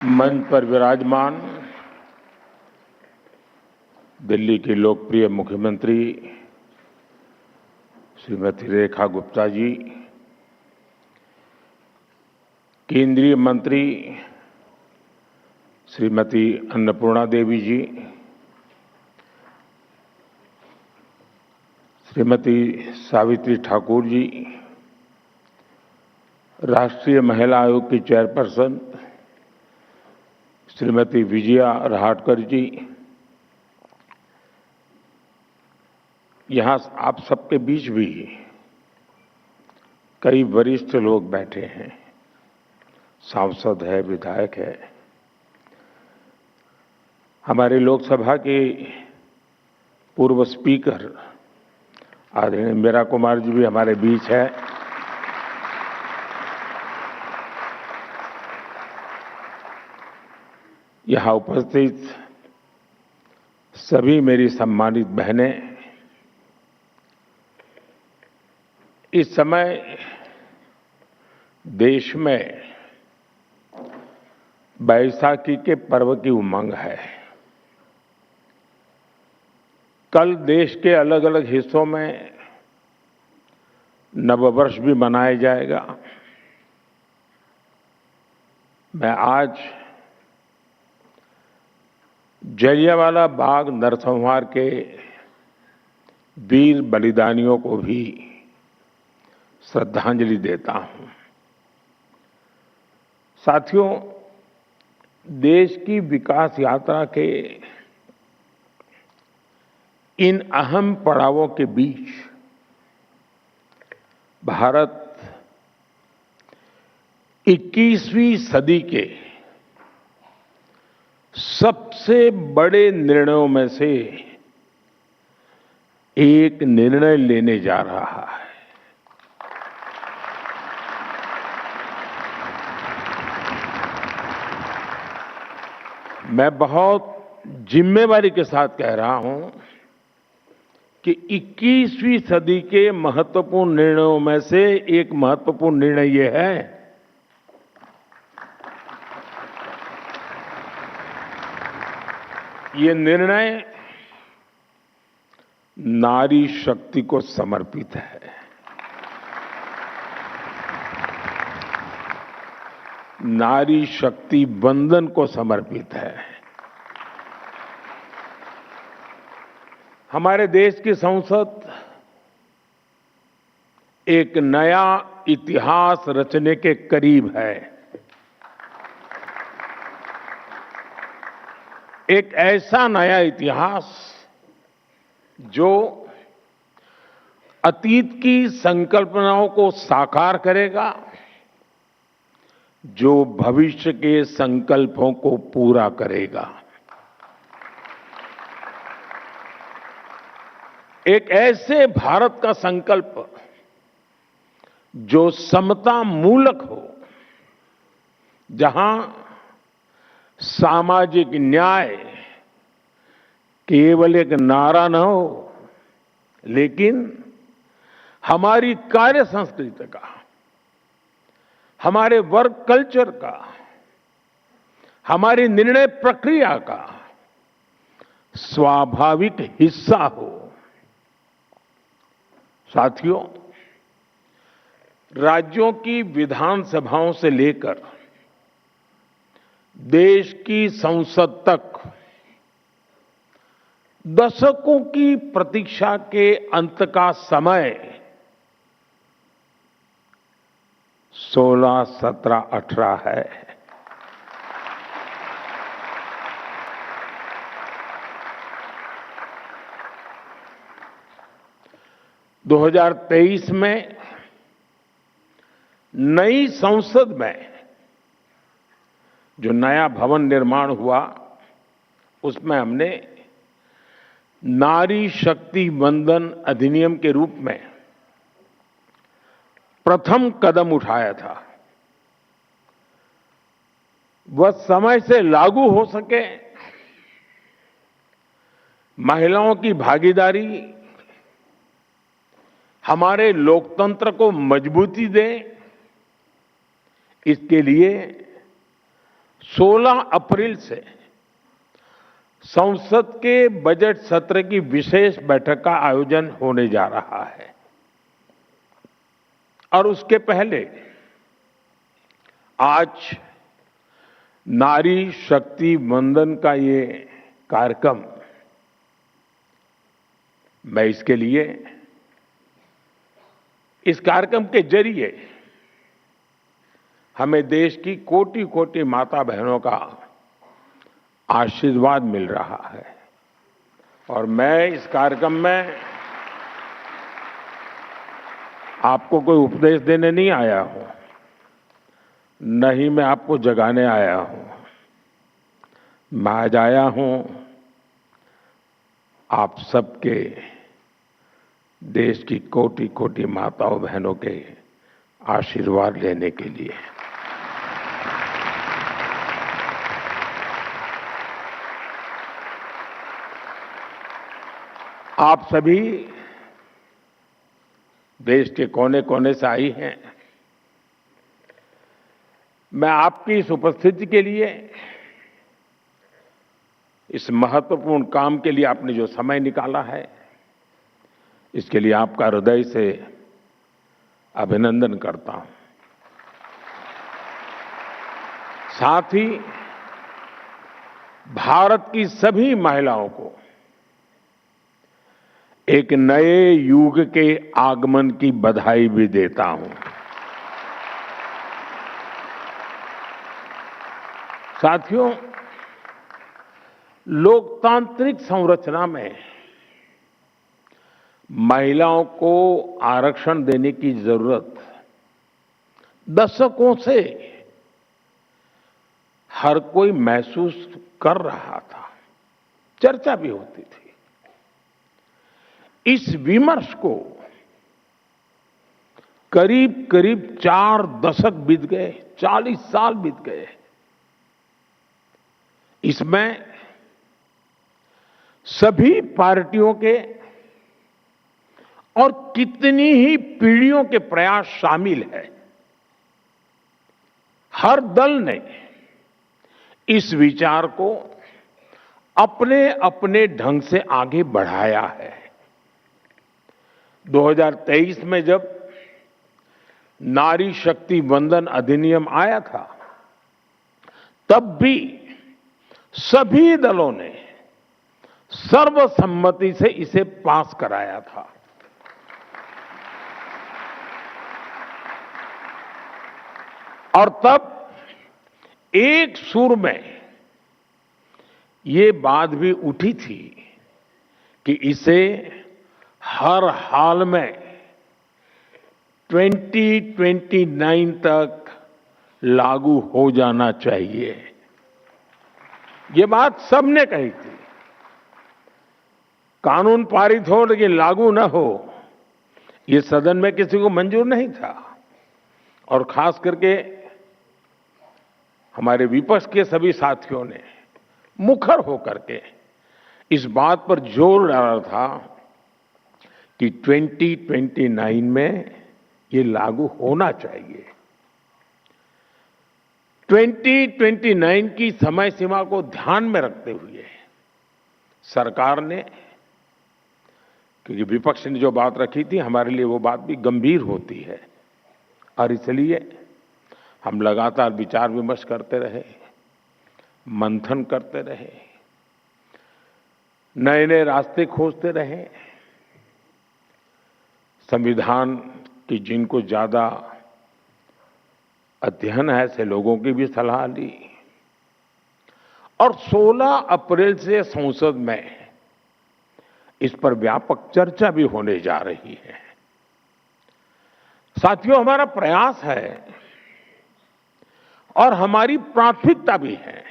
मंच पर विराजमान दिल्ली की लोकप्रिय मुख्यमंत्री श्रीमती रेखा गुप्ता जी, केंद्रीय मंत्री श्रीमती अन्नपूर्णा देवी जी, श्रीमती सावित्री ठाकुर जी, राष्ट्रीय महिला आयोग की चेयरपर्सन श्रीमती विजया रहाटकर जी, यहाँ आप सबके बीच भी कई वरिष्ठ लोग बैठे हैं, सांसद है, विधायक है, हमारे लोकसभा के पूर्व स्पीकर आदरणीय मीरा कुमार जी भी हमारे बीच है। यहाँ उपस्थित सभी मेरी सम्मानित बहनें, इस समय देश में बैसाखी के पर्व की उमंग है। कल देश के अलग अलग हिस्सों में नववर्ष भी मनाया जाएगा। मैं आज जलियांवाला बाग नरसंहार के वीर बलिदानियों को भी श्रद्धांजलि देता हूं। साथियों, देश की विकास यात्रा के इन अहम पड़ावों के बीच भारत 21वीं सदी के सबसे बड़े निर्णयों में से एक निर्णय लेने जा रहा है। मैं बहुत जिम्मेवारी के साथ कह रहा हूं कि 21वीं सदी के महत्वपूर्ण निर्णयों में से एक महत्वपूर्ण निर्णय ये है ये निर्णय नारी शक्ति को समर्पित है। नारी शक्ति वंदन को समर्पित है। हमारे देश की संसद एक नया इतिहास रचने के करीब है। एक ऐसा नया इतिहास जो अतीत की संकल्पनाओं को साकार करेगा, जो भविष्य के संकल्पों को पूरा करेगा। एक ऐसे भारत का संकल्प जो समता मूलक हो, जहां सामाजिक न्याय केवल एक नारा न हो, लेकिन हमारी कार्य संस्कृति का, हमारे वर्क कल्चर का, हमारी निर्णय प्रक्रिया का स्वाभाविक हिस्सा हो। साथियों, राज्यों की विधानसभाओं से लेकर देश की संसद तक दशकों की प्रतीक्षा के अंत का समय 16, 17, 18 है। दो 2023 में नई संसद में जो नया भवन निर्माण हुआ, उसमें हमने नारी शक्ति वंदन अधिनियम के रूप में प्रथम कदम उठाया था। वह समय से लागू हो सके, महिलाओं की भागीदारी हमारे लोकतंत्र को मजबूती दे, इसके लिए 16 अप्रैल से संसद के बजट सत्र की विशेष बैठक का आयोजन होने जा रहा है और उसके पहले आज नारी शक्ति वंदन का ये कार्यक्रम, मैं इसके लिए इस कार्यक्रम के जरिए हमें देश की कोटि कोटि माता बहनों का आशीर्वाद मिल रहा है और मैं इस कार्यक्रम में आपको कोई उपदेश देने नहीं आया हूं, न ही मैं आपको जगाने आया हूं। मैं आज आया हूं आप सबके, देश की कोटि कोटि माताओं बहनों के आशीर्वाद लेने के लिए। आप सभी देश के कोने कोने से आई हैं। मैं आपकी इस उपस्थिति के लिए, इस महत्वपूर्ण काम के लिए आपने जो समय निकाला है, इसके लिए आपका हृदय से अभिनंदन करता हूं। साथ ही भारत की सभी महिलाओं को एक नए युग के आगमन की बधाई भी देता हूं। साथियों, लोकतांत्रिक संरचना में महिलाओं को आरक्षण देने की जरूरत दशकों से हर कोई महसूस कर रहा था, चर्चा भी होती थी। इस विमर्श को करीब करीब 4 दशक बीत गए, 40 साल बीत गए। इसमें सभी पार्टियों के और कितनी ही पीढ़ियों के प्रयास शामिल है। हर दल ने इस विचार को अपने अपने ढंग से आगे बढ़ाया है। 2023 में जब नारी शक्ति वंदन अधिनियम आया था, तब भी सभी दलों ने सर्वसम्मति से इसे पास कराया था। और तब एक सुर में ये बात भी उठी थी कि इसे हर हाल में 2029 तक लागू हो जाना चाहिए। ये बात सबने कही थी। कानून पारित हो लेकिन लागू न हो, ये सदन में किसी को मंजूर नहीं था। और खास करके हमारे विपक्ष के सभी साथियों ने मुखर होकर के इस बात पर जोर डाला था कि 2029 में ये लागू होना चाहिए। 2029 की समय सीमा को ध्यान में रखते हुए सरकार ने, क्योंकि विपक्ष ने जो बात रखी थी हमारे लिए वो बात भी गंभीर होती है, और इसलिए हम लगातार विचार विमर्श करते रहे, मंथन करते रहे, नए नए रास्ते खोजते रहे। संविधान की जिनको ज्यादा अध्ययन है ऐसे लोगों की भी सलाह ली और 16 अप्रैल से संसद में इस पर व्यापक चर्चा भी होने जा रही है। साथियों, हमारा प्रयास है और हमारी प्राथमिकता भी है,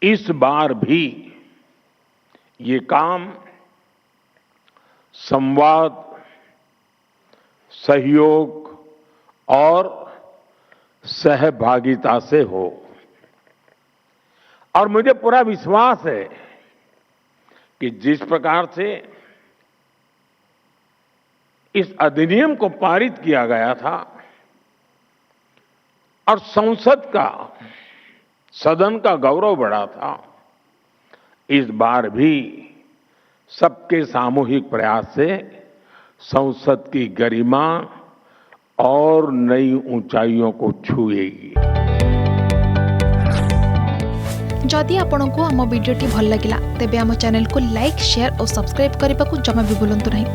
इस बार भी ये काम संवाद, सहयोग और सहभागिता से हो। और मुझे पूरा विश्वास है कि जिस प्रकार से इस अधिनियम को पारित किया गया था और संसद का सदन का गौरव बढ़ा था। इस बार भी सबके सामूहिक प्रयास से संसद की गरिमा और नई ऊंचाइयों को छुएगी। जदि आपंक आम भिडी भल लगा तेब आम चैनल को लाइक, शेयर और सब्सक्राइब करने को जमा भी भूलु नहीं।